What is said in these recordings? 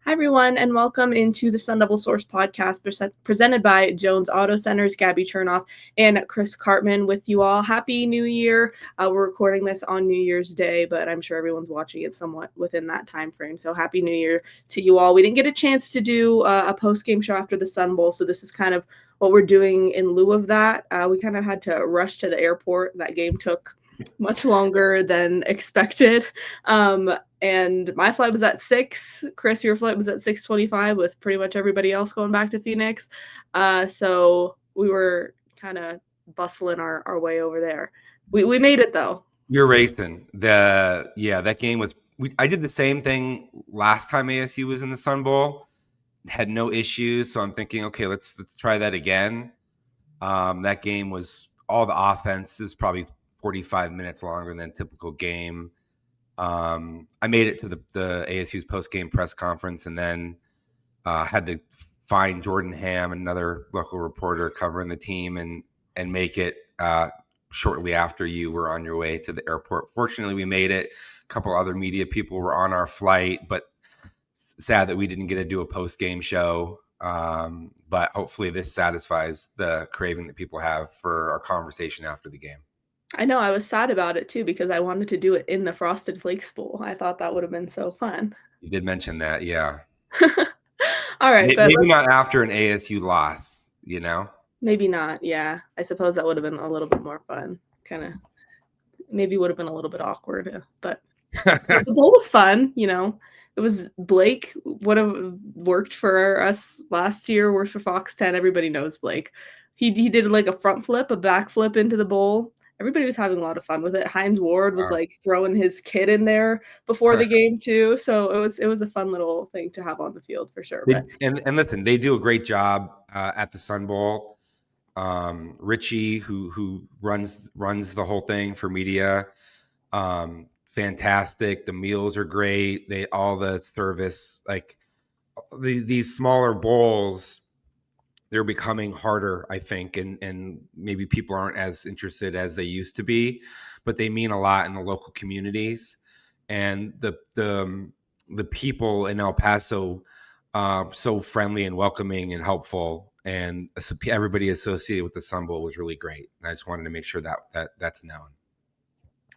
Hi, everyone, and welcome into the Sun Devil Source podcast presented by Jones Auto Centers, Gabby Chernoff, and Chris Cartman with you all. Happy New Year. We're recording this on New Year's Day, but I'm sure everyone's watching it somewhat within that time frame. So happy New Year to you all. We didn't get a chance to do a post-game show after the Sun Bowl, so this is kind of what we're doing in lieu of that. We kind of had to rush to the airport. That game took much longer than expected. And my flight was at 6. Chris, your flight was at 6:25 with pretty much everybody else going back to Phoenix. So we were kind of bustling our way over there. We made it though. You're racing. That game was. I did the same thing last time ASU was in the Sun Bowl. Had no issues, so I'm thinking, okay, let's try that again. That game was all the offense is probably 45 minutes longer than a typical game. I made it to the ASU's post-game press conference and then had to find Jordan Ham, another local reporter covering the team, and make it shortly after you were on your way to the airport. Fortunately, we made it. A couple other media people were on our flight, but sad that we didn't get to do a post-game show. But hopefully this satisfies the craving that people have for our conversation after the game. I know, I was sad about it too because I wanted to do it in the Frosted Flakes Bowl. I thought that would have been so fun. You did mention that, yeah. All right. Maybe not after an ASU loss, you know? Maybe not, yeah. I suppose that would have been a little bit more fun. Kind of maybe would have been a little bit awkward, but the bowl was fun, you know. It was Blake would have worked for us last year, worked for Fox 10. Everybody knows Blake. He did like a front flip, a back flip into the bowl. Everybody was having a lot of fun with it. Hines Ward was like throwing his kid in there before the game too. So it was a fun little thing to have on the field for sure. And listen, they do a great job at the Sun Bowl. Richie, who runs the whole thing for media, fantastic. The meals are great. All the service, like these smaller bowls, they're becoming harder, I think, and maybe people aren't as interested as they used to be, but they mean a lot in the local communities. And the people in El Paso so friendly and welcoming and helpful, and everybody associated with the Sun Bowl was really great. And I just wanted to make sure that's known.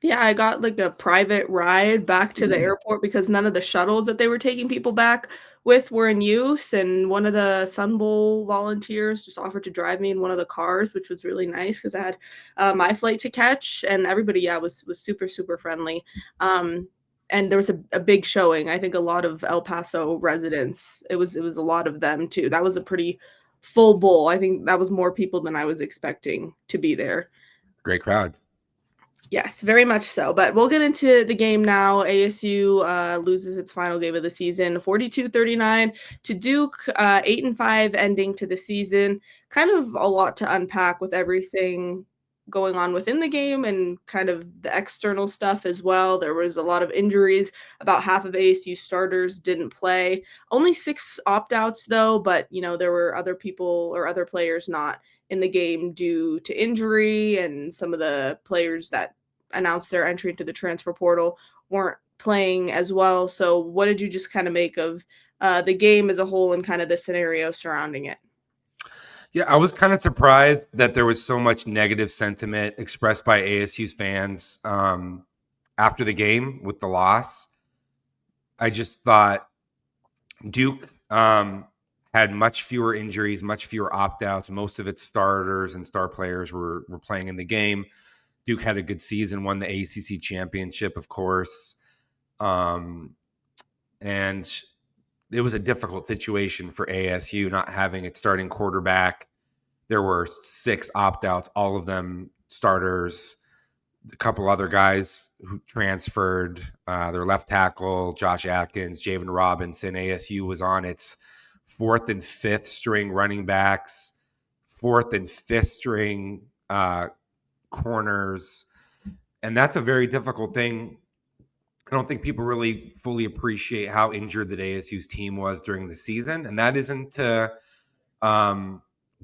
Yeah, I got like a private ride back to the airport because none of the shuttles that they were taking people back with were in use, and one of the Sun Bowl volunteers just offered to drive me in one of the cars, which was really nice because I had my flight to catch, and everybody was super, super friendly. And there was a big showing. I think a lot of El Paso residents, it was a lot of them too. That was a pretty full bowl. I think that was more people than I was expecting to be there. Great crowd. Yes, very much so. But we'll get into the game now. ASU loses its final game of the season, 42-39 to Duke, 8-5 ending to the season. Kind of a lot to unpack with everything going on within the game and kind of the external stuff as well. There was a lot of injuries. About half of ASU starters didn't play. Only 6 opt-outs though, but there were other people or other players not in the game due to injury, and some of the players that announced their entry into the transfer portal weren't playing as well. So what did you just kind of make of the game as a whole and kind of the scenario surrounding it? Yeah, I was kind of surprised that there was so much negative sentiment expressed by ASU's fans after the game with the loss. I just thought Duke had much fewer injuries, much fewer opt-outs. Most of its starters and star players were playing in the game. Duke had a good season, won the ACC championship, of course. And it was a difficult situation for ASU not having its starting quarterback. There were 6 opt-outs, all of them starters. A couple other guys who transferred, their left tackle, Josh Atkins, Javen Robinson. ASU was on its 4th and 5th string running backs, 4th and 5th string corners. And that's a very difficult thing. I don't think people really fully appreciate how injured that ASU's team was during the season. And that isn't to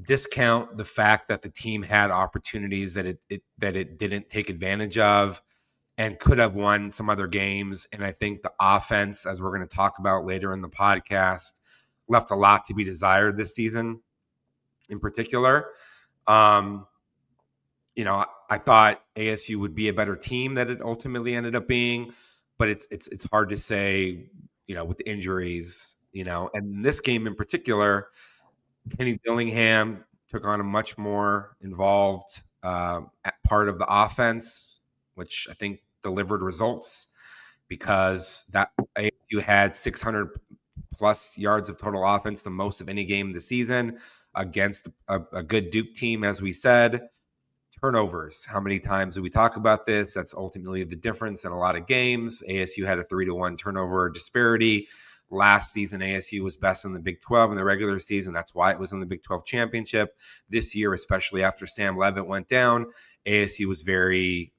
discount the fact that the team had opportunities that it didn't take advantage of. and could have won some other games. And I think the offense, as we're going to talk about later in the podcast, left a lot to be desired this season in particular. I thought ASU would be a better team that it ultimately ended up being, but it's hard to say, with injuries, and in this game in particular, Kenny Dillingham took on a much more involved part of the offense, which I think delivered results because that ASU had 600 plus yards of total offense, the most of any game this season against a good Duke team, as we said. Turnovers. How many times do we talk about this? That's ultimately the difference in a lot of games. ASU had a 3-1 turnover disparity. Last season, ASU was best in the Big 12 in the regular season. That's why it was in the Big 12 championship. This year, especially after Sam Levitt went down, ASU was very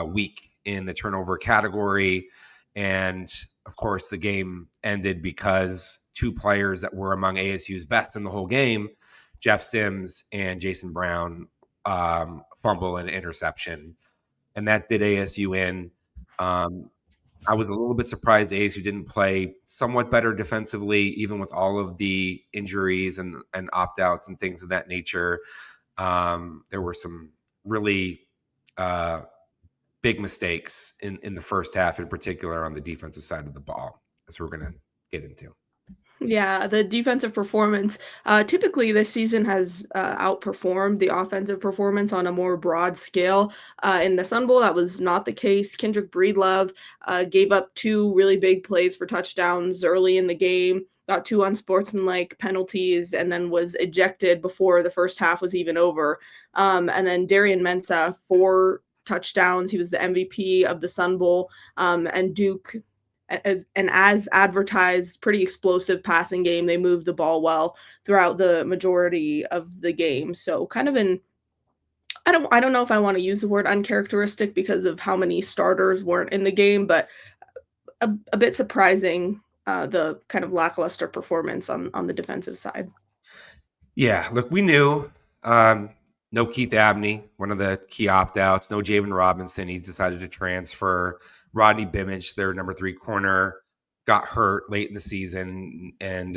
weak in the turnover category. And of course, the game ended because two players that were among ASU's best in the whole game, Jeff Sims and Jason Brown, fumble and interception, and that did ASU in. I was a little bit surprised ASU didn't play somewhat better defensively, even with all of the injuries and opt-outs and things of that nature. There were some really big mistakes in the first half, in particular on the defensive side of the ball, as we're going to get into. Yeah, the defensive performance, typically this season has outperformed the offensive performance on a more broad scale. In the Sun Bowl, that was not the case. Kendrick Breedlove gave up two really big plays for touchdowns early in the game, got two unsportsmanlike penalties, and then was ejected before the first half was even over. And then Darian Mensah, 4 touchdowns. He was the MVP of the Sun Bowl, and Duke as advertised, pretty explosive passing game. They moved the ball well throughout the majority of the game. So kind of I don't know if I want to use the word uncharacteristic because of how many starters weren't in the game, but a bit surprising, the kind of lackluster performance on the defensive side. Yeah, look, we knew no Keith Abney, one of the key opt-outs, no Javen Robinson. He's decided to transfer. Rodney Bimmich, their number 3 corner, got hurt late in the season and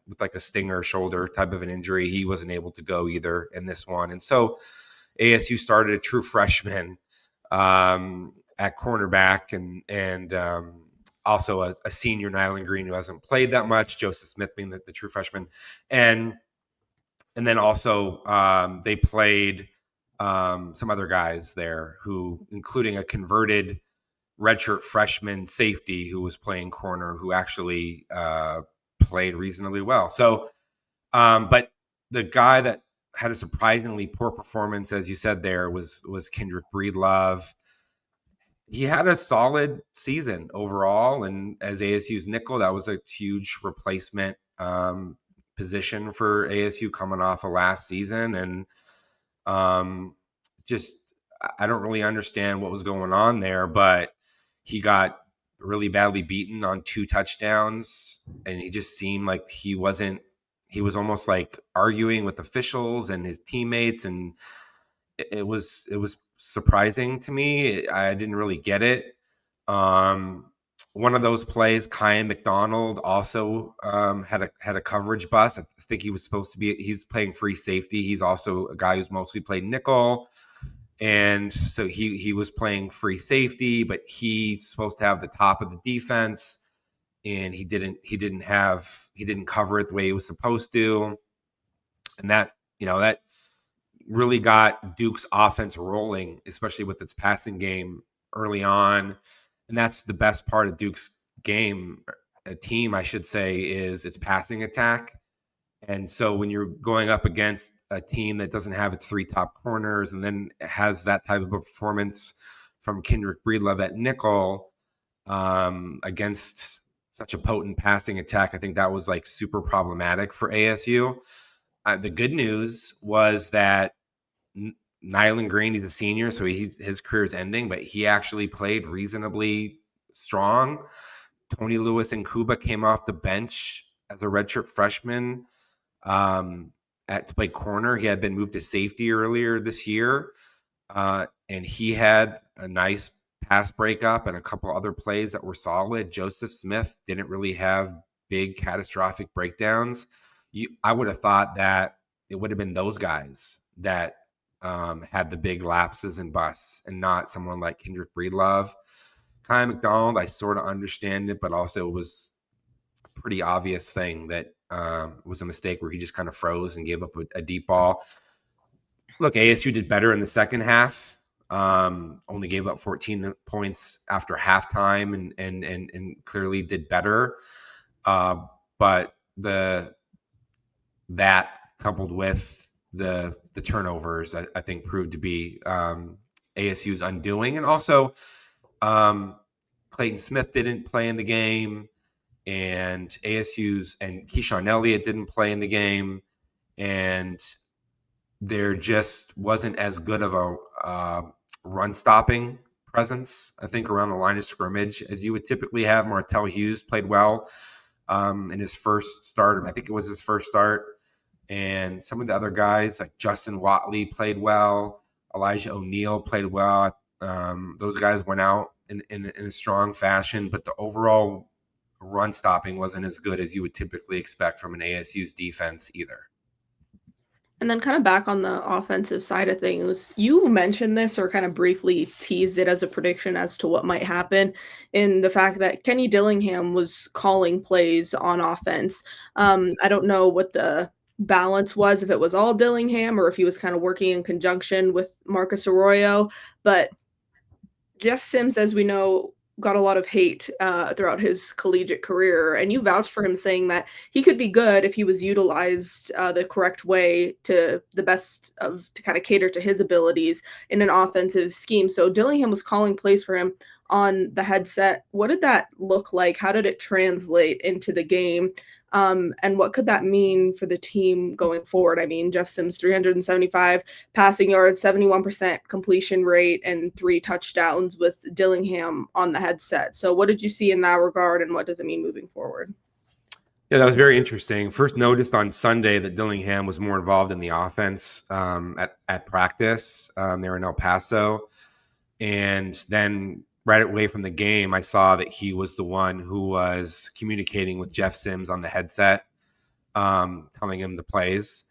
with like a stinger shoulder type of an injury. He wasn't able to go either in this one. And so ASU started a true freshman at cornerback and also a senior, Nyland Green, who hasn't played that much, Joseph Smith being the true freshman. And then also they played some other guys there who, including a converted redshirt freshman safety who was playing corner, who actually played reasonably well. So, but the guy that had a surprisingly poor performance, as you said there, was Kendrick Breedlove. He had a solid season overall, and as ASU's nickel, that was a huge replacement position for ASU coming off of last season. And just, I don't really understand what was going on there, but he got really badly beaten on 2 touchdowns, and he just seemed like he was almost like arguing with officials and his teammates, and it was surprising to me. I didn't really get it. One of those plays, Kyan McDonald also had a coverage bust. I think he was supposed to be. He's playing free safety. He's also a guy who's mostly played nickel, and so he was playing free safety. But he's supposed to have the top of the defense, and he didn't cover it the way he was supposed to, and that really got Duke's offense rolling, especially with its passing game early on. And that's the best part of Duke's game, a team, I should say, is its passing attack. And so when you're going up against a team that doesn't have its 3 top corners and then has that type of a performance from Kendrick Breedlove at nickel against such a potent passing attack, I think that was like super problematic for ASU. The good news was that Nyland Green, he's a senior, so his career is ending, but he actually played reasonably strong. Tony Lewis and Kuba came off the bench as a redshirt freshman to play corner. He had been moved to safety earlier this year, and he had a nice pass breakup and a couple other plays that were solid. Joseph Smith didn't really have big catastrophic breakdowns. I would have thought that it would have been those guys that had the big lapses and busts, and not someone like Kendrick Breedlove. Kai McDonald, I sort of understand it, but also it was a pretty obvious thing that was a mistake where he just kind of froze and gave up a deep ball. Look, ASU did better in the second half. Only gave up 14 points after halftime, and clearly did better. But that coupled with the turnovers, I think proved to be ASU's undoing, and also Clayton Smith didn't play in the game, and ASU's and Keyshawn Elliott didn't play in the game, and there just wasn't as good of a run stopping presence, I think, around the line of scrimmage as you would typically have. Martell Hughes played well in his first start. I think it was his first start. And some of the other guys like Justin Watley played well. Elijah O'Neal played well. Those guys went out in a strong fashion, but the overall run stopping wasn't as good as you would typically expect from an ASU's defense either. And then kind of back on the offensive side of things, you mentioned this or kind of briefly teased it as a prediction as to what might happen in the fact that Kenny Dillingham was calling plays on offense. I don't know what the balance was, if it was all Dillingham or if he was kind of working in conjunction with Marcus Arroyo, but Jeff Sims, as we know, got a lot of hate throughout his collegiate career, and you vouched for him, saying that he could be good if he was utilized the correct way to the best of to kind of cater to his abilities in an offensive scheme. So Dillingham was calling plays for him on the headset. What did that look like? How did it translate into the game? And what could that mean for the team going forward? I mean, Jeff Sims, 375 passing yards, 71% completion rate, and 3 touchdowns with Dillingham on the headset. So what did you see in that regard, and what does it mean moving forward? Yeah, that was very interesting. First noticed on Sunday that Dillingham was more involved in the offense at practice. They were in El Paso. And then right away from the game, I saw that he was the one who was communicating with Jeff Sims on the headset, telling him the plays.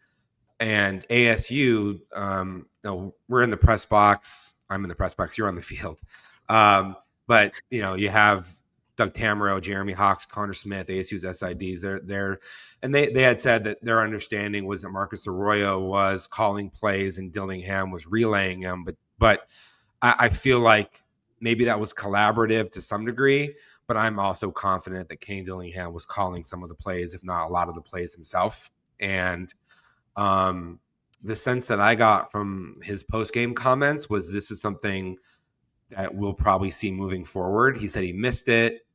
And ASU, we're in the press box. I'm in the press box. You're on the field. But, you have Doug Tamaro, Jeremy Hawks, Connor Smith, ASU's SIDs. They had said that their understanding was that Marcus Arroyo was calling plays and Dillingham was relaying them. But I feel like maybe that was collaborative to some degree, but I'm also confident that Kane Dillingham was calling some of the plays, if not a lot of the plays himself. And the sense that I got from his post-game comments was this is something that we'll probably see moving forward. He said he missed it.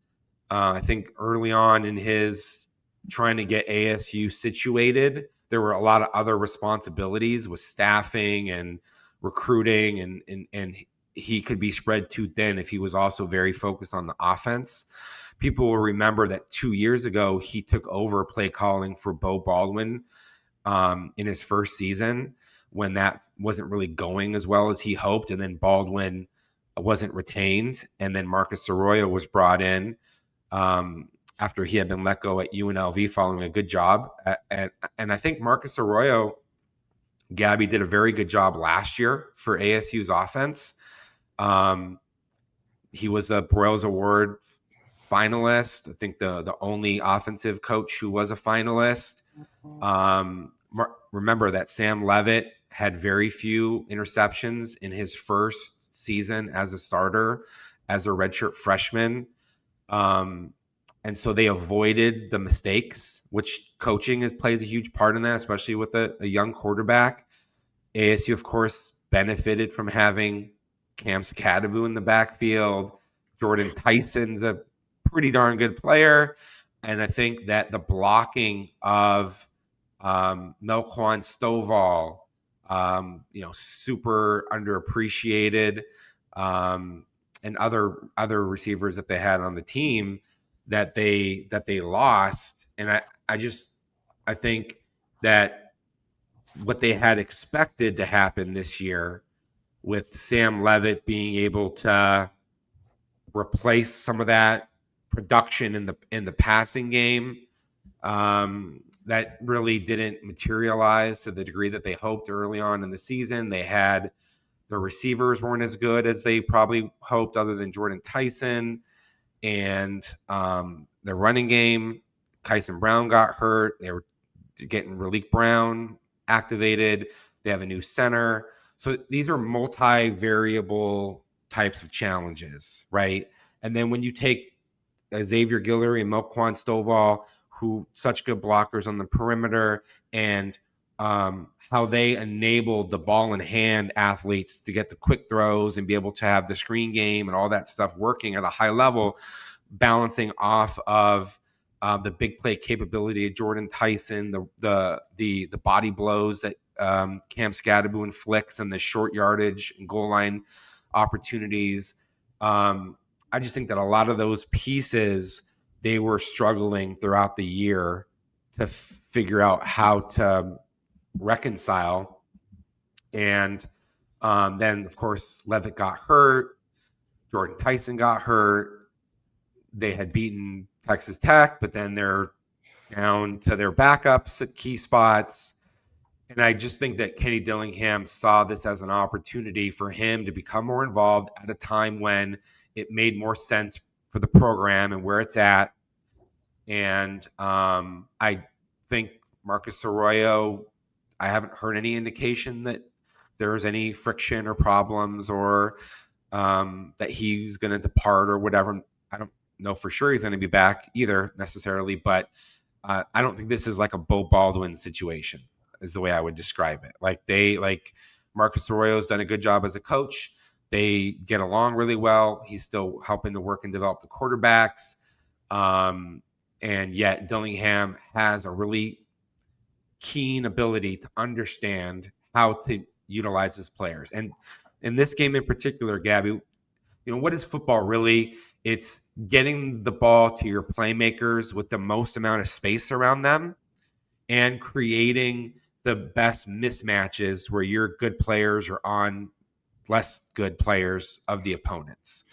I think early on in his trying to get ASU situated, there were a lot of other responsibilities with staffing and recruiting, and he could be spread too thin if he was also very focused on the offense. People will remember that 2 years ago, he took over play calling for Bo Baldwin in his first season when that wasn't really going as well as he hoped. And then Baldwin wasn't retained. And then Marcus Arroyo was brought in after he had been let go at UNLV following a good job. And I think Marcus Arroyo, Gabby, did a very good job last year for ASU's offense. He was a Broyles Award finalist. I think the only offensive coach who was a finalist. Remember that Sam Levitt had very few interceptions in his first season as a starter, as a redshirt freshman. And so they avoided the mistakes, which coaching plays a huge part in that, especially with a young quarterback. ASU, of course, benefited from having Cam Sakatabu in the backfield. Jordan Tyson's a pretty darn good player. And I think that the blocking of Melquan Stovall, super underappreciated, and other receivers that they had on the team that they lost. And I think that what they had expected to happen this year with Sam Levitt being able to replace some of that production in the passing game that really didn't materialize to the degree that they hoped early on in the season. They had their receivers weren't as good as they probably hoped, other than Jordan Tyson, and their running game. Kyson Brown got hurt. They were getting Raleek Brown activated. They have a new center. So these are multi-variable types of challenges, right? And then when you take Xavier Guillory and Melquan Stovall, who such good blockers on the perimeter, and how they enabled the ball in hand athletes to get the quick throws and be able to have the screen game and all that stuff working at a high level, balancing off of the big play capability of Jordan Tyson, the body blows that Cam Scadaboo inflicts, and the short yardage and goal line opportunities. I just think that a lot of those pieces, they were struggling throughout the year to figure out how to reconcile. And then, of course, Levitt got hurt. Jordan Tyson got hurt. They had beaten Texas Tech, but then they're down to their backups at key spots. And I just think that Kenny Dillingham saw this as an opportunity for him to become more involved at a time when it made more sense for the program and where it's at. And I think Marcus Arroyo, I haven't heard any indication that there's any friction or problems, or that he's going to depart or whatever. I don't know for sure he's going to be back either necessarily, but I don't think this is like a Bo Baldwin situation, is the way I would describe it. Like Marcus Arroyo's done a good job as a coach. They get along really well. He's still helping to work and develop the quarterbacks. And yet Dillingham has a really keen ability to understand how to utilize his players. And in this game in particular, Gabby, what is football really? It's getting the ball to your playmakers with the most amount of space around them and creating the best mismatches where your good players are on less good players of the opponents.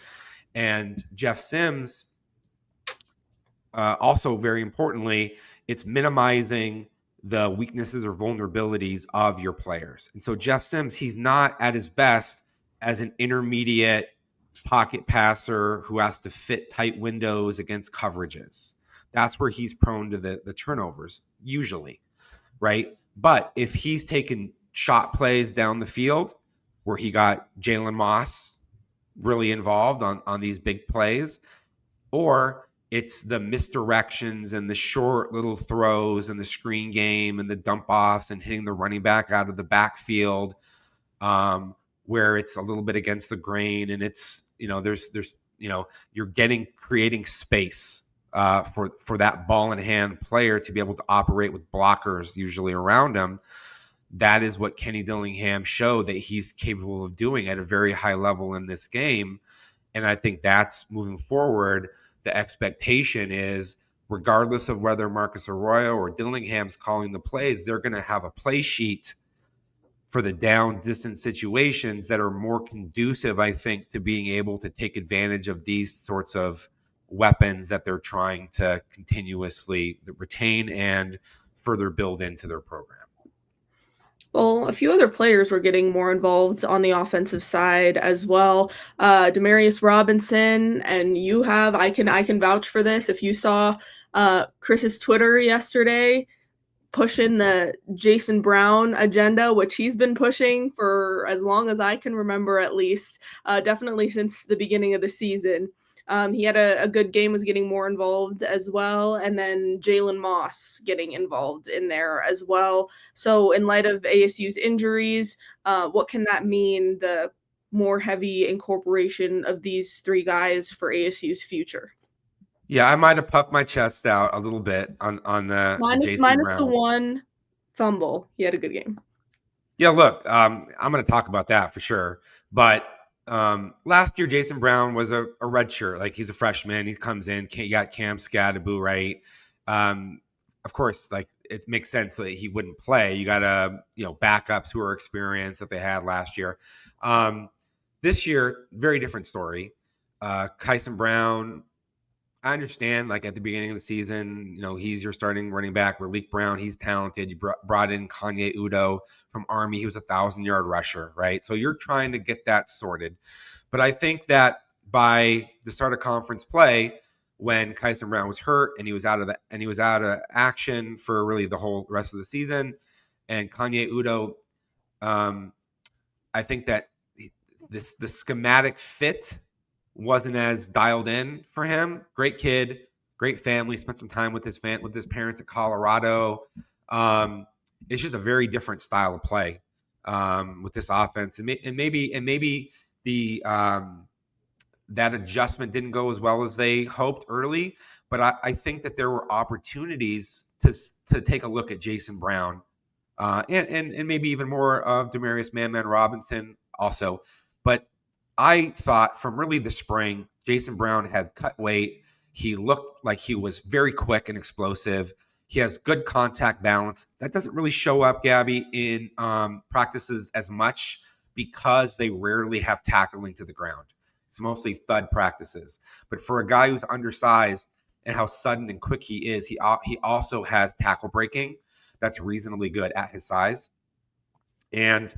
And Jeff Sims, also very importantly, it's minimizing the weaknesses or vulnerabilities of your players. And so Jeff Sims, he's not at his best as an intermediate pocket passer who has to fit tight windows against coverages. That's where he's prone to the turnovers, usually, right? But if he's taken shot plays down the field where he got Jalen Moss really involved on these big plays, or it's the misdirections and the short little throws and the screen game and the dump offs and hitting the running back out of the backfield, where it's a little bit against the grain, and it's, there's you're creating space for that ball in hand player to be able to operate with blockers usually around him. That is what Kenny Dillingham showed that he's capable of doing at a very high level in this game. And I think that's moving forward. The expectation is, regardless of whether Marcus Arroyo or Dillingham's calling the plays, they're going to have a play sheet for the down distance situations that are more conducive, I think, to being able to take advantage of these sorts of weapons that they're trying to continuously retain and further build into their program. Well, a few other players were getting more involved on the offensive side as well. Demarius Robinson, and I can vouch for this. If you saw Chris's Twitter yesterday, pushing the Jason Brown agenda, which he's been pushing for as long as I can remember, at least, definitely since the beginning of the season. He had a good game, was getting more involved as well. And then Jalen Moss getting involved in there as well. So in light of ASU's injuries, what can that mean, the more heavy incorporation of these three guys for ASU's future? Yeah, I might have puffed my chest out a little bit on the Jason minus Brown. The one fumble. He had a good game. Yeah, look, I'm going to talk about that for sure. But last year, Jason Brown was a redshirt. Like, he's a freshman. He comes in. You got Cam Scadaboo, right? Of course, like, it makes sense that he wouldn't play. You got backups who are experienced that they had last year. This year, very different story. Kyson Brown, I understand, like at the beginning of the season, he's your starting running back. Malik Brown, he's talented. You brought in Kanye Udo from Army. He was 1,000-yard rusher, right? So you're trying to get that sorted. But I think that by the start of conference play, when Kyson Brown was hurt and he was out of action for really the whole rest of the season, and Kanye Udo, I think that the schematic fit wasn't as dialed in for him. Great kid, great family. Spent some time with his parents at Colorado. It's just a very different style of play with this offense, and maybe the that adjustment didn't go as well as they hoped early. But I think that there were opportunities to take a look at Jason Brown, and maybe even more of Demarius Man Robinson also. But I thought from really the spring, Jason Brown had cut weight. He looked like he was very quick and explosive. He has good contact balance. That doesn't really show up, Gabby, in practices as much because they rarely have tackling to the ground. It's mostly thud practices. But for a guy who's undersized and how sudden and quick he is, he also has tackle breaking that's reasonably good at his size. And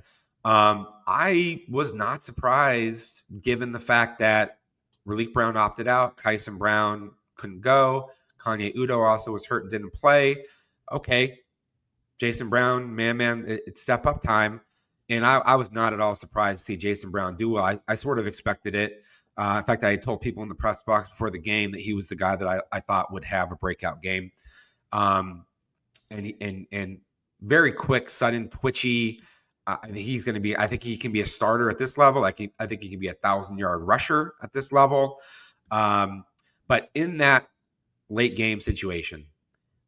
I was not surprised given the fact that Malik Brown opted out. Kyson Brown couldn't go. Kanye Udo also was hurt and didn't play. Okay, Jason Brown, it's step up time. And I was not at all surprised to see Jason Brown do well. I sort of expected it. In fact, I told people in the press box before the game that he was the guy that I thought would have a breakout game. And very quick, sudden, twitchy. I think he can be a starter at this level. I think he can be 1,000-yard rusher at this level. But in that late game situation,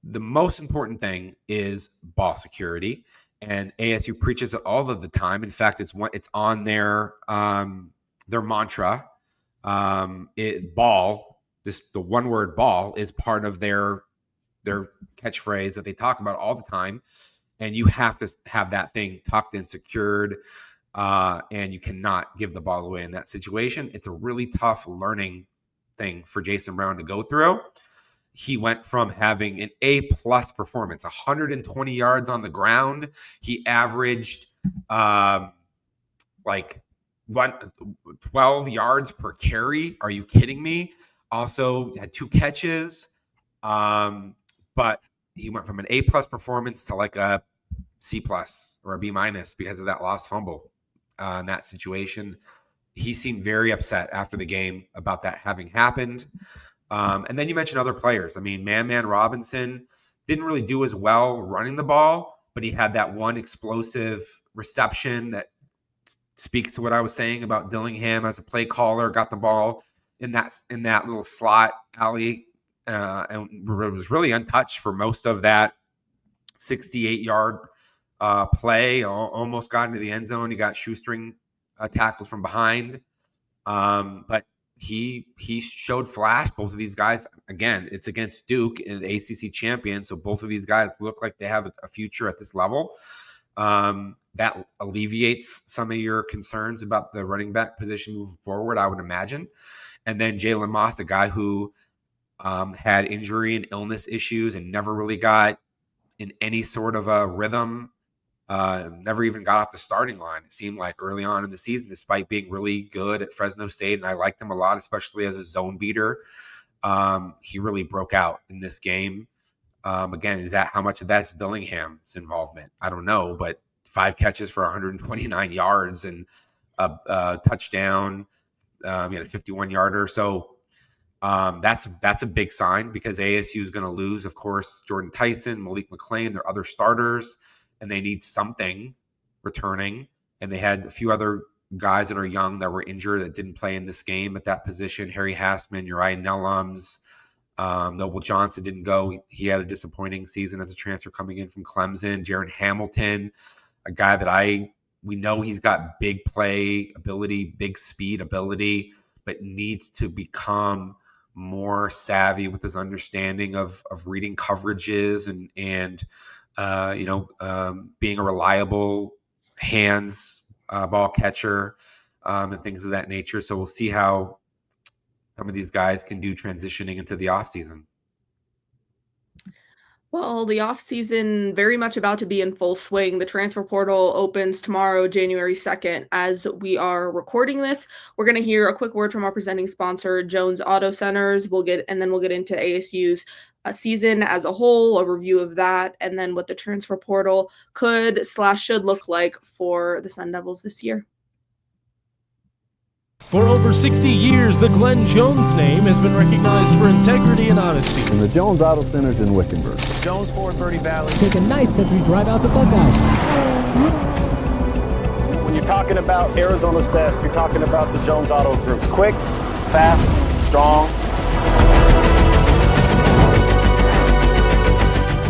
the most important thing is ball security, and ASU preaches it all of the time. In fact, it's on their mantra. The one word ball is part of their catchphrase that they talk about all the time. And you have to have that thing tucked and secured, and you cannot give the ball away in that situation. It's a really tough learning thing for Jason Brown to go through. He went from having an A-plus performance, 120 yards on the ground. He averaged 12 yards per carry. Are you kidding me? Also had 2 catches. But he went from an A-plus performance to like a C+ or a B- because of that lost fumble in that situation. He seemed very upset after the game about that having happened. And then you mentioned other players. I mean, Man Robinson didn't really do as well running the ball, but he had that one explosive reception that speaks to what I was saying about Dillingham as a play caller. Got the ball in that little slot alley and was really untouched for most of that 68-yard play. Almost got into the end zone. He got shoestring tackles from behind. But he showed flash. Both of these guys, again, it's against Duke and the ACC champion, so both of these guys look like they have a future at this level. That alleviates some of your concerns about the running back position moving forward, I would imagine. And then Jalen Moss, a guy who had injury and illness issues and never really got in any sort of a rhythm, never even got off the starting line, it seemed like early on in the season, despite being really good at Fresno State. And I liked him a lot, especially as a zone beater. He really broke out in this game. Again, is that how much of that's Dillingham's involvement? I don't know, but 5 catches for 129 yards and a touchdown, he had a 51-yarder. So that's a big sign because ASU is going to lose, of course, Jordan Tyson, Malik McClain, their other starters, and they need something returning. And they had a few other guys that are young that were injured that didn't play in this game at that position. Harry Hassman, Uriah Nellums, Noble Johnson didn't go. He had a disappointing season as a transfer coming in from Clemson. Jaron Hamilton, a guy that we know he's got big play ability, big speed ability, but needs to become more savvy with his understanding of reading coverages and being a reliable hands ball catcher and things of that nature. So we'll see how some of these guys can do transitioning into the offseason. Well, the offseason very much about to be in full swing. The transfer portal opens tomorrow, January 2nd. As we are recording this, we're going to hear a quick word from our presenting sponsor, Jones Auto Centers. We'll get into ASU's season as a whole, a review of that, and then what the transfer portal could/should look like for the Sun Devils this year. For over 60 years, the Glenn Jones name has been recognized for integrity and honesty. And the Jones Auto Centers in Wickenburg. Jones Ford Verde Valley. Take a nice country drive out to Buckeye. When you're talking about Arizona's best, you're talking about the Jones Auto Group. It's quick, fast, strong.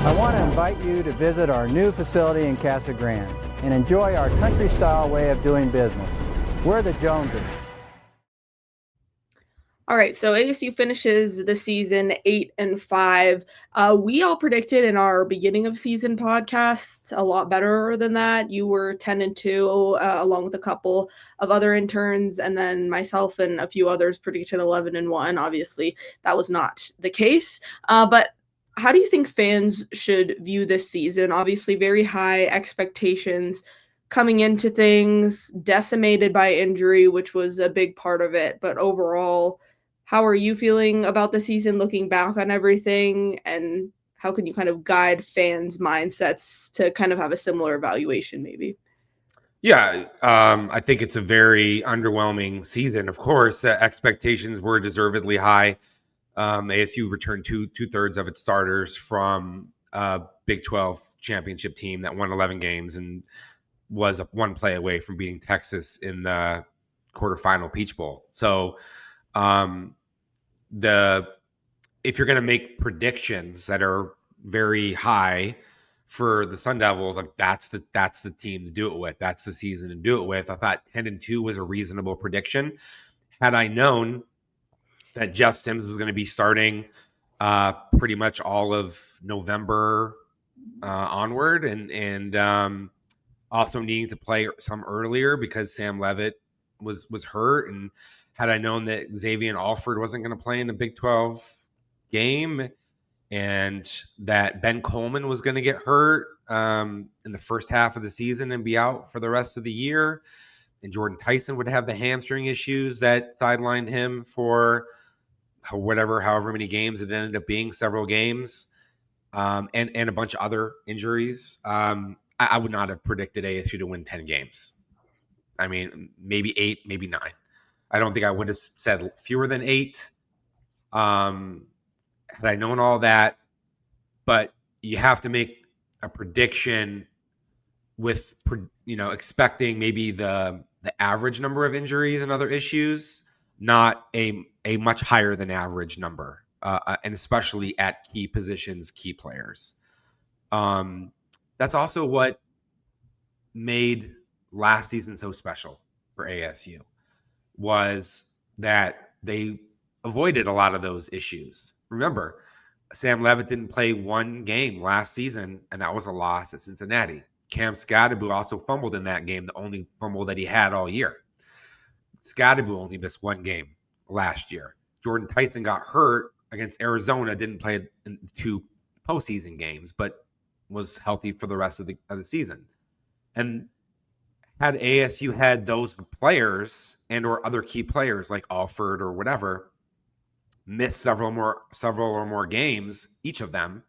I want to invite you to visit our new facility in Casa Grande and enjoy our country-style way of doing business. We're the Joneses. All right, so ASU finishes the season 8-5. We all predicted in our beginning of season podcasts a lot better than that. You were 10-2, along with a couple of other interns, and then myself and a few others predicted 11-1. Obviously, that was not the case. But how do you think fans should view this season? Obviously, very high expectations coming into things, decimated by injury, which was a big part of it. But overall, how are you feeling about the season, looking back on everything, and how can you kind of guide fans' mindsets to kind of have a similar evaluation maybe? Yeah, I think it's a very underwhelming season. Of course, expectations were deservedly high. ASU returned two-thirds of its starters from a Big 12 championship team that won 11 games and was one play away from beating Texas in the quarterfinal Peach Bowl. So if you're going to make predictions that are very high for the Sun Devils, like that's the team to do it with. That's the season to do it with. I thought 10-2 was a reasonable prediction. Had I known that Jeff Sims was going to be starting pretty much all of November onward, and also needing to play some earlier because Sam Levitt was hurt, and had I known that Xavier Alford wasn't going to play in the Big 12 game, and that Ben Coleman was going to get hurt in the first half of the season and be out for the rest of the year, and Jordan Tyson would have the hamstring issues that sidelined him for however many games it ended up being, several games, and a bunch of other injuries. I would not have predicted ASU to win 10 games. I mean, maybe 8, maybe 9. I don't think I would have said fewer than 8 had I known all that. But you have to make a prediction with, expecting maybe the average number of injuries and other issues, not a much higher than average number, and especially at key positions, key players. That's also what made last season so special for ASU, was that they avoided a lot of those issues. Remember, Sam Levitt didn't play one game last season, and that was a loss at Cincinnati. Cam Scadaboo also fumbled in that game, the only fumble that he had all year. Scadaboo only missed one game last year. Jordan Tyson got hurt against Arizona, didn't play in 2 postseason games, but was healthy for the rest of the season. And had ASU had those players and or other key players like Alford or whatever miss several or more games, each of them,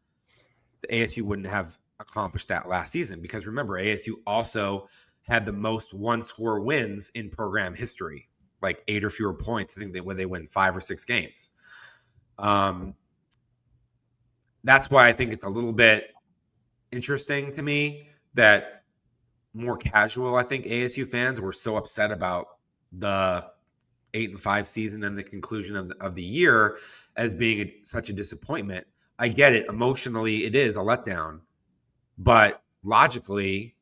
the ASU wouldn't have accomplished that last season. Because remember, ASU also had the most one-score wins in program history, like 8 or fewer points. I think when they win 5 or 6 games. That's why I think it's a little bit interesting to me that more casual, I think, ASU fans were so upset about the 8-5 season and the conclusion of the year as being such a disappointment. I get it. Emotionally, it is a letdown. But logically,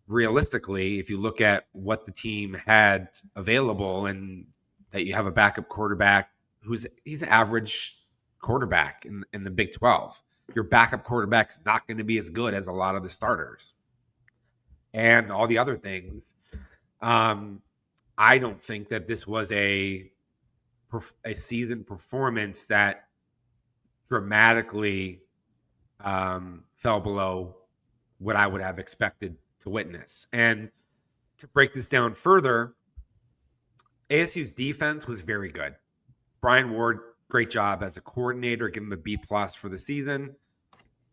realistically, if you look at what the team had available and that you have a backup quarterback he's an average quarterback in the Big 12, your backup quarterback's not going to be as good as a lot of the starters. And all the other things. I don't think that this was a a season performance that dramatically fell below what I would have expected to witness. And to break this down further, ASU's defense was very good. Brian Ward, great job as a coordinator. Give him a B+ for the season,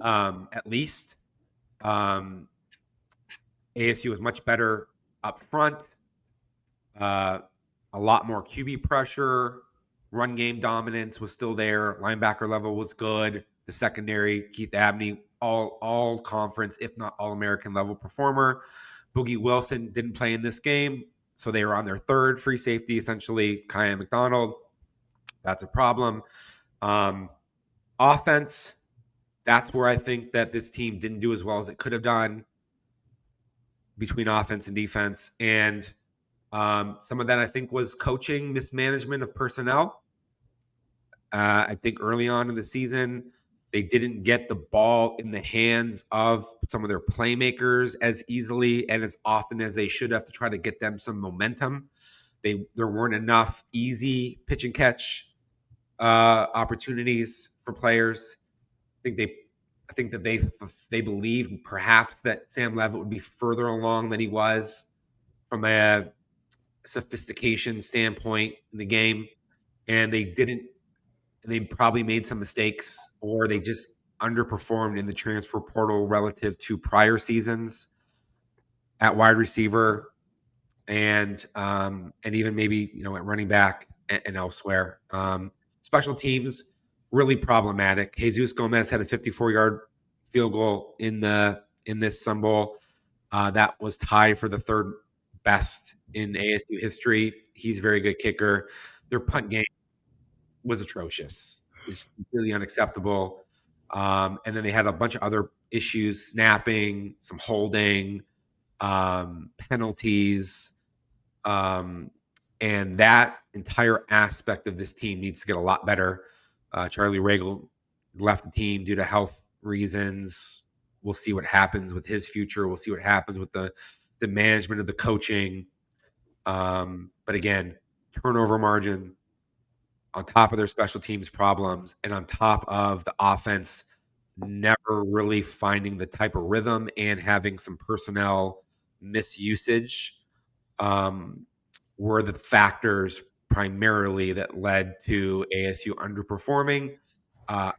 at least. ASU was much better up front. A lot more QB pressure. Run game dominance was still there. Linebacker level was good. The secondary, Keith Abney, all conference, if not all American level performer. Boogie Wilson didn't play in this game, so they were on their third free safety, essentially. Kyan McDonald, that's a problem. Offense, that's where I think that this team didn't do as well as it could have done between offense and defense. And some of that, I think, was coaching mismanagement of personnel. I think early on in the season, they didn't get the ball in the hands of some of their playmakers as easily and as often as they should have to try to get them some momentum. There weren't enough easy pitch and catch opportunities for players. I think that they believed perhaps that Sam Leavitt would be further along than he was from a sophistication standpoint in the game, and they didn't. And they probably made some mistakes, or they just underperformed in the transfer portal relative to prior seasons at wide receiver, and even maybe at running back and elsewhere. Special teams really problematic. Jesus Gomez had a 54-yard field goal in this Sun Bowl that was tied for the third best in ASU history. He's a very good kicker. Their punt game was atrocious. It's really unacceptable. And then they had a bunch of other issues, snapping, some holding, penalties. And that entire aspect of this team needs to get a lot better. Charlie Ragle left the team due to health reasons. We'll see what happens with his future. We'll see what happens with the management of the coaching. But again, turnover margin, on top of their special teams problems, and on top of the offense never really finding the type of rhythm and having some personnel misusage, were the factors primarily that led to ASU underperforming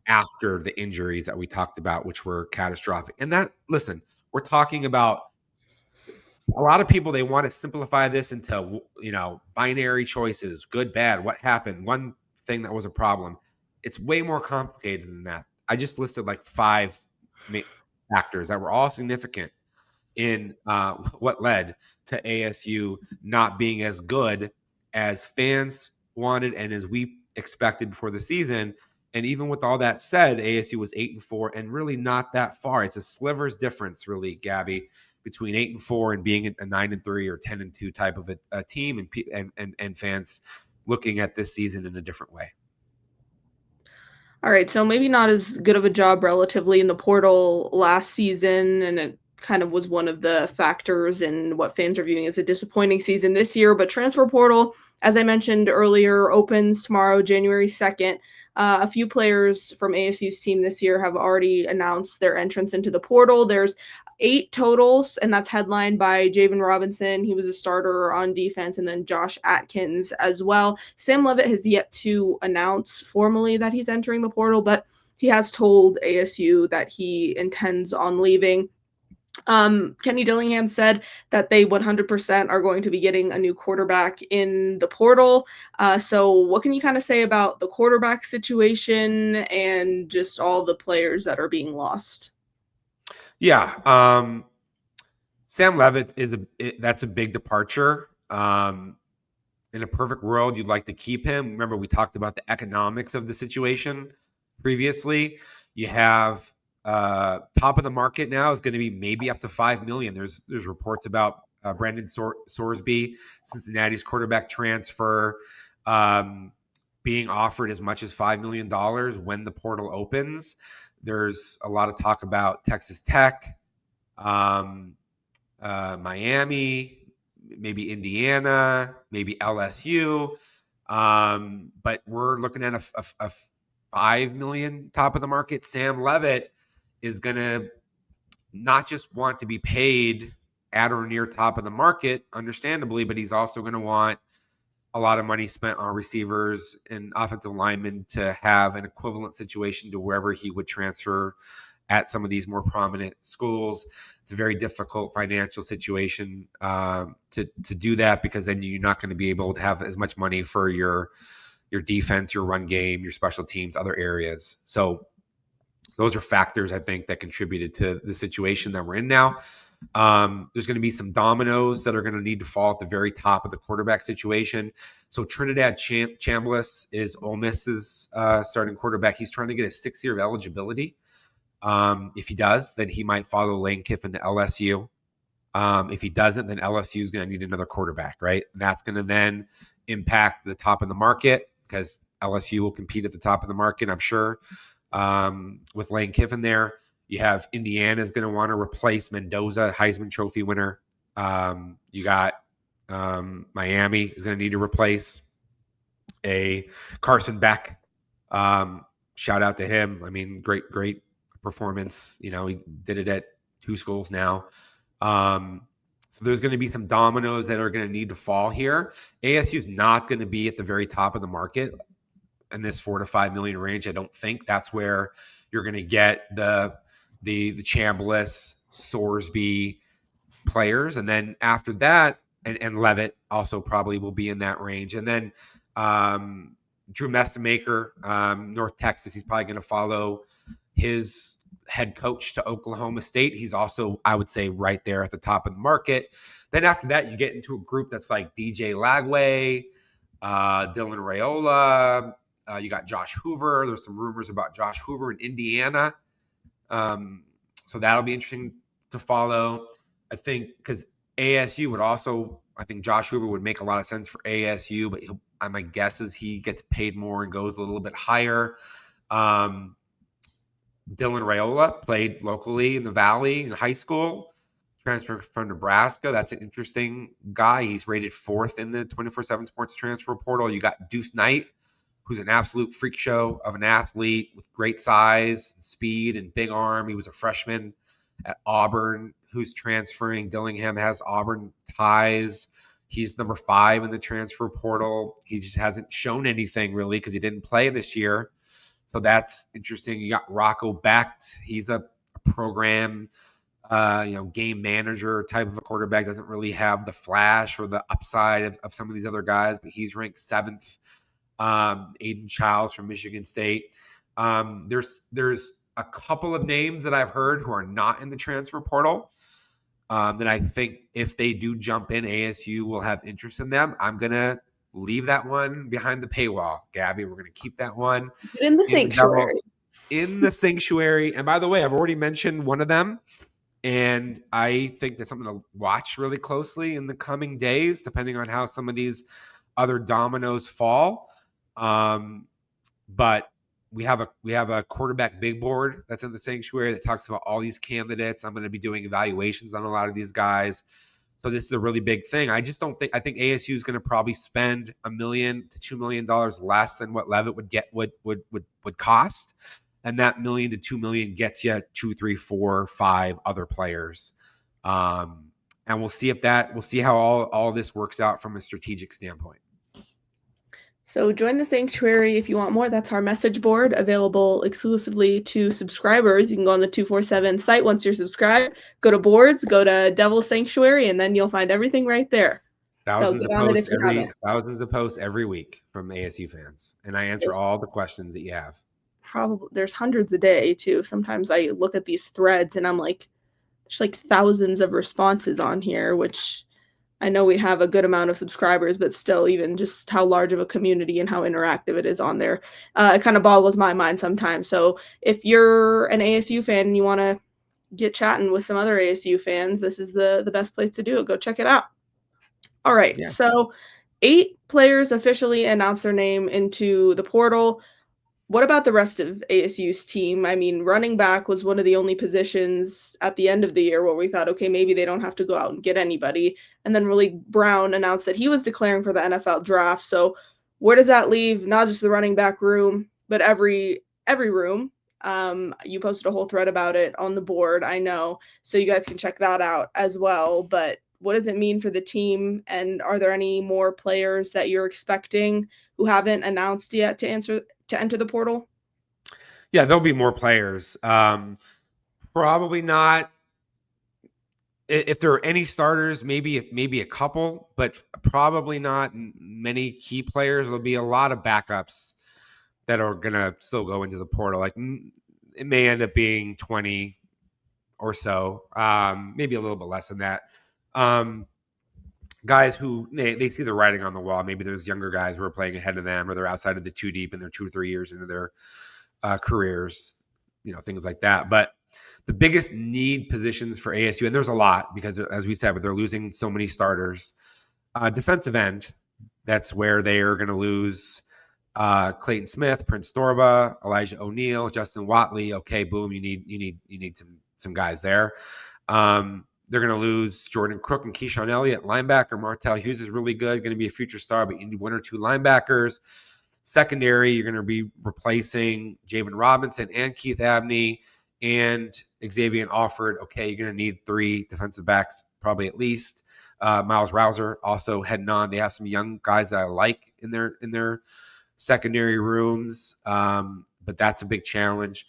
after the injuries that we talked about, which were catastrophic. And listen, we're talking about a lot of people, they want to simplify this into, binary choices, good, bad, what happened, one thing that was a problem. It's way more complicated than that. I just listed like 5 factors that were all significant in what led to ASU not being as good as fans wanted and as we expected before the season. And even with all that said, ASU was 8-4 and really not that far. It's a sliver's difference, really, Gabby, between 8-4 and being a 9-3 or 10-2 type of a team, and fans looking at this season in a different way. All right, so maybe not as good of a job relatively in the portal last season, and it kind of was one of the factors in what fans are viewing as a disappointing season this year. But transfer portal, as I mentioned earlier, opens tomorrow, January 2nd. A few players from ASU's team this year have already announced their entrance into the portal. There's 8 totals, and that's headlined by Javen Robinson. He was a starter on defense, and then Josh Atkins as well. Sam Leavitt has yet to announce formally that he's entering the portal, but he has told ASU that he intends on leaving. Kenny Dillingham said that they 100% are going to be getting a new quarterback in the portal. So what can you kind of say about the quarterback situation and just all the players that are being lost? Yeah. Sam Leavitt that's a big departure. In a perfect world, you'd like to keep him. Remember, we talked about the economics of the situation previously. You have top of the market now is going to be maybe up to $5 million. There's reports about Brandon Sorsby, Cincinnati's quarterback transfer, being offered as much as $5 million when the portal opens. There's a lot of talk about Texas Tech, Miami, maybe Indiana, maybe LSU. But we're looking at a $5 million top of the market. Sam Levitt is going to not just want to be paid at or near top of the market, understandably, but he's also going to want a lot of money spent on receivers and offensive linemen to have an equivalent situation to wherever he would transfer at some of these more prominent schools. It's a very difficult financial situation to do that, because then you're not going to be able to have as much money for your defense, your run game, your special teams, other areas. So those are factors, I think, that contributed to the situation that we're in now. There's going to be some dominoes that are going to need to fall at the very top of the quarterback situation. So Trinidad Chambliss is Ole Miss's starting quarterback. He's trying to get a 6th year of eligibility. If he does, then he might follow Lane Kiffin to LSU. If he doesn't, then LSU is going to need another quarterback, right? And that's going to then impact the top of the market, because LSU will compete at the top of the market, I'm sure, with Lane Kiffin there. You have Indiana is going to want to replace Mendoza, Heisman Trophy winner. You got Miami is going to need to replace a Carson Beck. Shout out to him. I mean, great performance. You know, he did it at 2 schools now. So there's going to be some dominoes that are going to need to fall here. ASU is not going to be at the very top of the market in this $4 to $5 million range. I don't think that's where you're going to get the Chambliss, Sorsby players. And then after that, and Levitt also probably will be in that range. And then Drew Mestemaker, North Texas, he's probably going to follow his head coach to Oklahoma State. He's also, I would say, right there at the top of the market. Then after that, you get into a group that's like DJ Lagway, Dylan Raiola. You got Josh Hoover. There's some rumors about Josh Hoover in Indiana. So that'll be interesting to follow. I think because ASU would also, I think Josh Hoover would make a lot of sense for ASU, but my guess is he gets paid more and goes a little bit higher. Dylan Raiola played locally in the Valley in high school, transferred from Nebraska. That's an interesting guy. He's rated 4th in the 24/7 Sports transfer portal. You got Deuce Knight, who's an absolute freak show of an athlete with great size, speed, and big arm. He was a freshman at Auburn who's transferring. Dillingham has Auburn ties. He's number 5 in the transfer portal. He just hasn't shown anything really because he didn't play this year. So that's interesting. You got Rocco Becht. He's a program, game manager type of a quarterback. Doesn't really have the flash or the upside of some of these other guys, but he's ranked 7th. Aiden Childs from Michigan State. There's a couple of names that I've heard who are not in the transfer portal that I think if they do jump in, ASU will have interest in them. I'm going to leave that one behind the paywall, Gabby. We're going to keep that one in the sanctuary. In the sanctuary. And by the way, I've already mentioned one of them, and I think that's something to watch really closely in the coming days, depending on how some of these other dominoes fall. But we have a quarterback big board that's in the sanctuary that talks about all these candidates. I'm going to be doing evaluations on a lot of these guys. So this is a really big thing. I think ASU is going to probably spend $1 million to $2 million less than what Levitt would cost. And that $1 million to $2 million gets you 2, 3, 4, 5 other players. And we'll see how all this works out from a strategic standpoint. So join the sanctuary if you want more. That's our message board available exclusively to subscribers. You can go on the 247 site once you're subscribed. Go to boards, go to Devil Sanctuary, and then you'll find everything right there. Thousands of posts every week from ASU fans. And I answer all the questions that you have. Probably there's hundreds a day too. Sometimes I look at these threads and I'm like, there's like thousands of responses on here, which I know we have a good amount of subscribers, but still, even just how large of a community and how interactive it is on there, it kind of boggles my mind sometimes. So if you're an ASU fan and you want to get chatting with some other ASU fans, this is the best place to do it. Go check it out. All right. Yeah. So 8 players officially announced their name into the portal. What about the rest of ASU's team? I mean, running back was one of the only positions at the end of the year where we thought, okay, maybe they don't have to go out and get anybody. And then Malik Brown announced that he was declaring for the NFL draft. So where does that leave not just the running back room, but every room? You posted a whole thread about it on the board, I know, so you guys can check that out as well. But what does it mean for the team? And are there any more players that you're expecting who haven't announced yet to enter the portal? Yeah, there'll be more players. Probably not. If there are any starters, maybe a couple, but probably not many key players. There'll be a lot of backups that are gonna still go into the portal. Like it may end up being 20 or so, maybe a little bit less than that. Guys who they see the writing on the wall. Maybe there's younger guys who are playing ahead of them, or they're outside of the 2 deep and they're 2 or 3 years into their careers, things like that. But the biggest need positions for ASU, and there's a lot because, as we said, but they're losing so many starters. Defensive end, that's where they are going to lose Clayton Smith, Prince Dorba, Elijah O'Neal, Justin Watley. Okay, boom, you need some guys there. They're going to lose Jordan Crook and Keyshawn Elliott. Linebacker Martell Hughes is really good, going to be a future star, but you need 1 or 2 linebackers. Secondary, you're going to be replacing Javen Robinson and Keith Abney and Xavier Alford. Okay, you're going to need 3 defensive backs, probably at least. Miles Rouser also heading on. They have some young guys that I like in their secondary rooms, but that's a big challenge.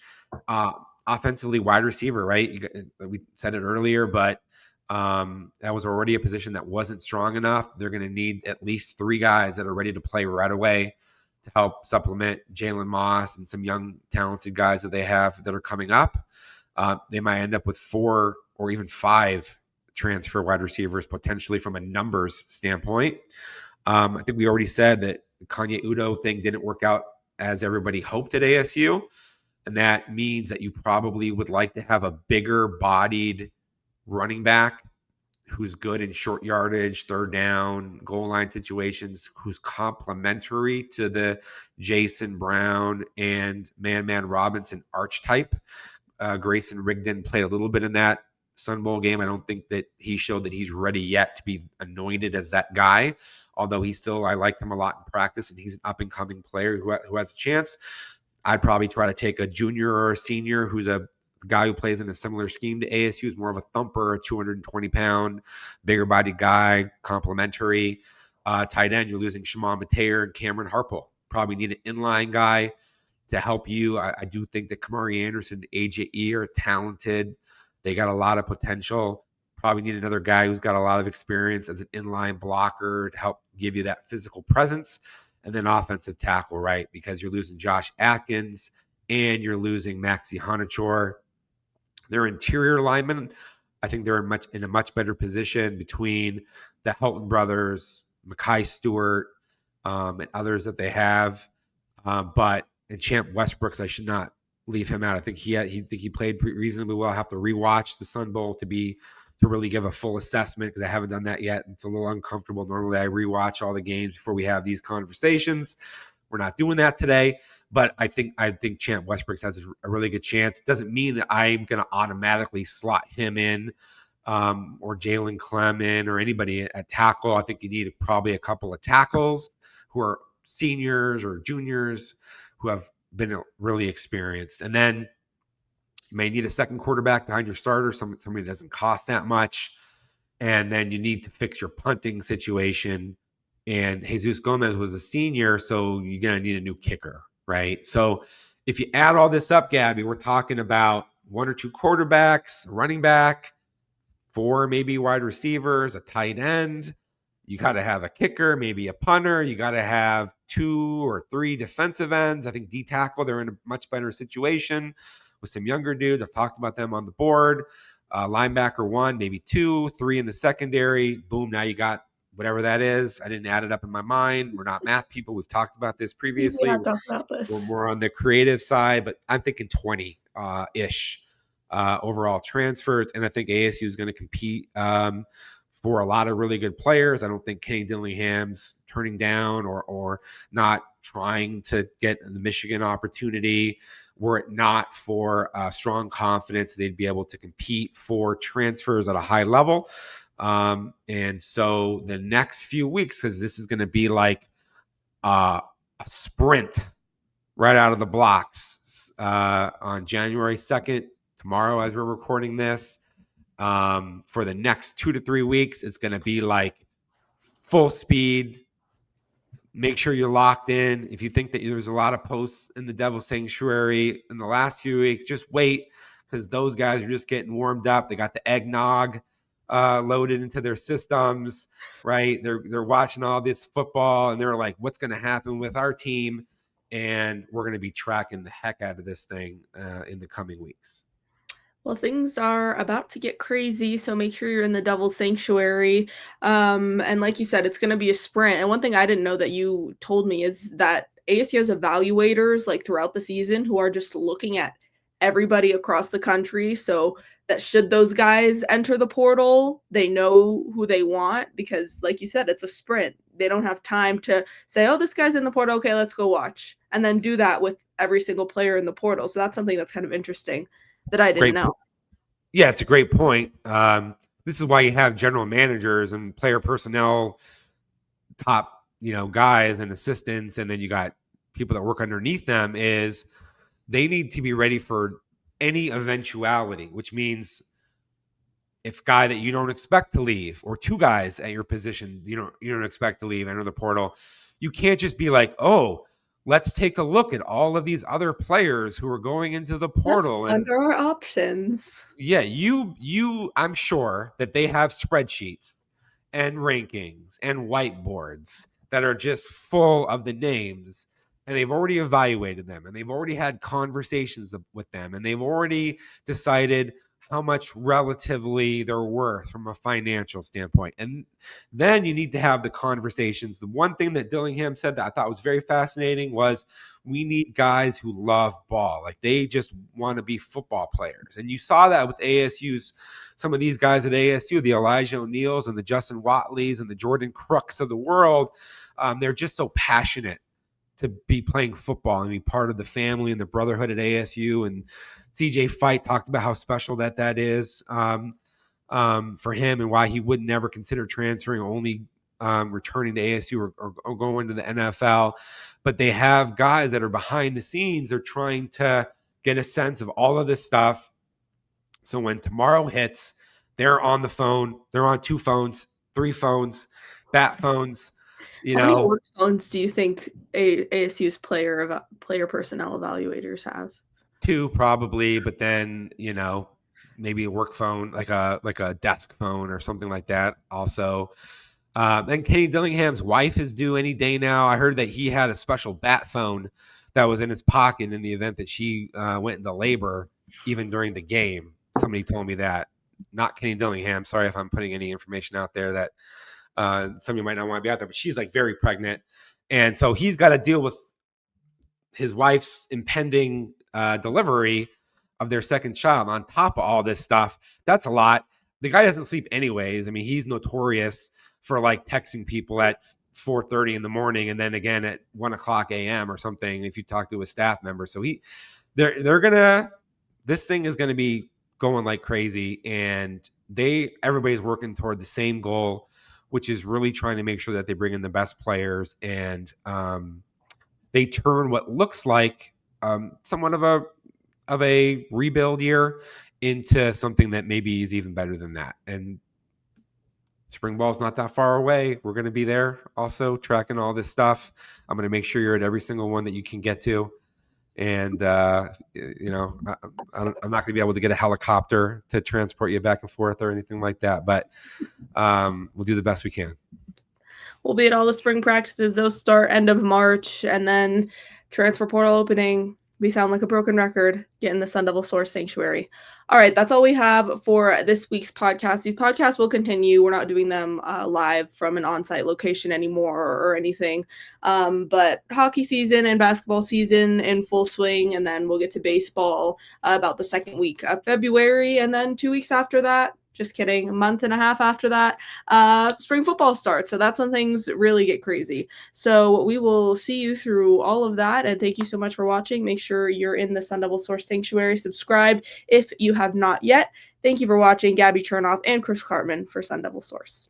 Offensively, wide receiver, right? We said it earlier, but that was already a position that wasn't strong enough. They're going to need at least 3 guys that are ready to play right away to help supplement Jalen Moss and some young talented guys that they have that are coming up. They might end up with 4 or even 5 transfer wide receivers potentially from a numbers standpoint. I think we already said that the Kanye Udo thing didn't work out as everybody hoped at ASU. And that means that you probably would like to have a bigger bodied running back who's good in short yardage, third down, goal line situations, who's complementary to the Jason Brown and Man Robinson archetype. Grayson Rigdon played a little bit in that Sun Bowl game. I don't think that he showed that he's ready yet to be anointed as that guy, although I liked him a lot in practice, and he's an up-and-coming player who has a chance. I'd probably try to take a junior or a senior who's a guy who plays in a similar scheme to ASU, is more of a thumper, a 220-pound, bigger body guy, complementary. Tight end, you're losing Shimon Mateer and Cameron Harpel. Probably need an inline guy to help you. I do think that Kamari Anderson and AJ E are talented. They got a lot of potential. Probably need another guy who's got a lot of experience as an inline blocker to help give you that physical presence. And then offensive tackle, right? Because you're losing Josh Atkins and you're losing Maxi Honachor. Their interior linemen, I think they're in a much better position between the Helton brothers, Mekhi Stewart, and others that they have. But Champ Westbrooks, I should not leave him out. I think he played reasonably well. I have to rewatch the Sun Bowl to really give a full assessment because I haven't done that yet. It's a little uncomfortable. Normally I rewatch all the games before we have these conversations. We're not doing that today, but I think Champ Westbrooks has a really good chance. It doesn't mean that I'm going to automatically slot him in or Jalen Clem in or anybody at tackle. I think you need probably a couple of tackles who are seniors or juniors who have been really experienced. And then you may need a second quarterback behind your starter, somebody that doesn't cost that much. And then you need to fix your punting situation. And Jesus Gomez was a senior, so you're going to need a new kicker, right? So if you add all this up, Gabby, we're talking about 1 or 2 quarterbacks, a running back, 4 maybe wide receivers, a tight end. You got to have a kicker, maybe a punter. You got to have 2 or 3 defensive ends. I think D-tackle, they're in a much better situation with some younger dudes. I've talked about them on the board. Linebacker 1, maybe 2, 3 in the secondary. Boom, now you got whatever that is. I didn't add it up in my mind. We're not math people. We've talked about this previously. We're more on the creative side, but I'm thinking 20-ish overall transfers. And I think ASU is going to compete for a lot of really good players. I don't think Kenny Dillingham's turning down or not trying to get the Michigan opportunity. Were it not for strong confidence, they'd be able to compete for transfers at a high level. And so the next few weeks, because this is going to be like a sprint right out of the blocks on January 2nd, tomorrow as we're recording this. For the next 2 to 3 weeks, it's going to be like full speed. Make sure you're locked in. If you think that there's a lot of posts in the Devil Sanctuary in the last few weeks, just wait, because those guys are just getting warmed up. They got the eggnog loaded into their systems, right? They're watching all this football, and they're like, what's going to happen with our team? And we're going to be tracking the heck out of this thing in the coming weeks. Well, things are about to get crazy, so make sure you're in the Devil's Sanctuary. And like you said, it's going to be a sprint. And one thing I didn't know that you told me is that ASU has evaluators like throughout the season who are just looking at everybody across the country. So that should those guys enter the portal, they know who they want, because like you said, it's a sprint. They don't have time to say, oh, this guy's in the portal. Okay, let's go watch. And then do that with every single player in the portal. So that's something that's kind of interesting that I didn't know. Yeah, it's a great point. This is why you have general managers and player personnel, top, guys and assistants, and then you got people that work underneath them. Is they need to be ready for any eventuality, which means if guy that you don't expect to leave, or two guys at your position you don't expect to leave, enter the portal, you can't just be like, oh, let's take a look at all of these other players who are going into the portal. That's under our options. Yeah, I'm sure that they have spreadsheets and rankings and whiteboards that are just full of the names, and they've already evaluated them, and they've already had conversations with them, and they've already decided how much relatively they're worth from a financial standpoint. And then you need to have the conversations. The one thing that Dillingham said that I thought was very fascinating was, we need guys who love ball. Like, they just want to be football players. And you saw that with ASU's, some of these guys at ASU, the Elijah O'Neals and the Justin Watleys and the Jordan Crooks of the world. They're just so passionate to be playing football and be part of the family and the brotherhood at ASU. And TJ Fight talked about how special that is for him, and why he would never consider transferring, only returning to ASU or going to the NFL. But they have guys that are behind the scenes. They're trying to get a sense of all of this stuff. So when tomorrow hits, they're on the phone. They're on 2 phones, 3 phones, bat phones. How many work phones do you think ASU's player personnel evaluators have? 2 probably, but then maybe a work phone, like a desk phone or something like that. Also, and Kenny Dillingham's wife is due any day now. I heard that he had a special bat phone that was in his pocket in the event that she went into labor, even during the game. Somebody told me that. Not Kenny Dillingham. Sorry if I'm putting any information out there that somebody might not want to be out there, but she's like very pregnant. And so he's got to deal with his wife's impending delivery of their second child on top of all this stuff. That's a lot. The guy doesn't sleep anyways. I mean, he's notorious for like texting people at 4:30 in the morning and then again at 1:00 a.m. or something if you talk to a staff member. So this thing is going to be going like crazy, and everybody's working toward the same goal, which is really trying to make sure that they bring in the best players, and they turn what looks like somewhat of a rebuild year into something that maybe is even better than that. And spring ball's not that far away. We're going to be there also tracking all this stuff. I'm going to make sure you're at every single one that you can get to. And, I'm not going to be able to get a helicopter to transport you back and forth or anything like that, but we'll do the best we can. We'll be at all the spring practices. Those start end of March, and then transfer portal opening. We sound like a broken record, getting the Sun Devil Source Sanctuary. All right, that's all we have for this week's podcast. These podcasts will continue. We're not doing them live from an on-site location anymore or anything. But hockey season and basketball season in full swing, and then we'll get to baseball about the second week of February, and then 2 weeks after that. Just kidding. A month and a half after that, spring football starts. So that's when things really get crazy. So we will see you through all of that. And thank you so much for watching. Make sure you're in the Sun Devil Source Sanctuary. Subscribe if you have not yet. Thank you for watching. Gabby Chernoff and Chris Cartman for Sun Devil Source.